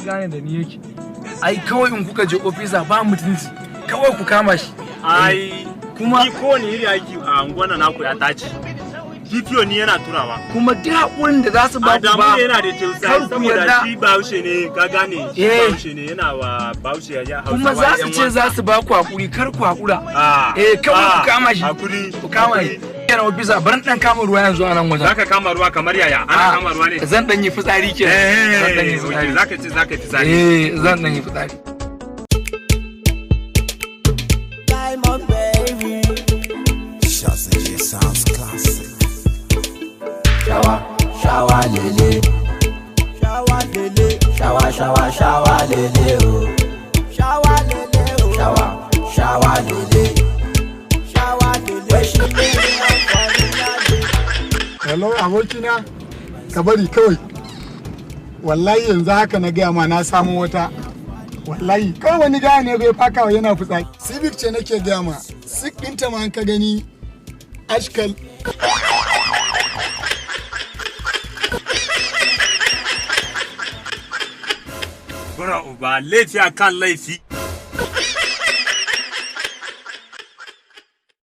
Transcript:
Gane da ni yake. Ai kawai in kuka je ofisa ba mutunci. Kawai ku kama shi. Ai kuma ni ko ne iri aiki a unguwan naku ya tace. Kifiyo ni yana turawa. Kuma duk hakurin da za su ba ku ba. Adamu yana da tausayi saboda shi Bahaushe ne ka gane. Bahaushe ne yana wa Bahaushe ya Hausa. Kuma za su ce za su ba ku hakuri kar ku hakura. Kawai ku kama shi. Hakuri. Ku kama shi. Yana ofisa bar dan kama ruwa yanzu a nan wajen. Zaka kama ruwa kamar yaya? Ana kama ruwa ne. Zan dan yi fitsari kenan. Zan dan yi fitsari. Zaka yi fitsari. Zan dan yi fitsari. Diamond baby. Shots and sounds classic. Shower lele. Shower lele. Shower lele oh. Shower lele oh. Shower lele. Hello abokina, ka bari kawai. Wallahi yanzu haka na gaya ma na samu wata. Wallahi kawai wani gaya ne bai fakawa yana fitsari. Civic ce nake gaya ma. Sik ɗinta ma an ka gani ashkal. Bura uba laifi akan laifi.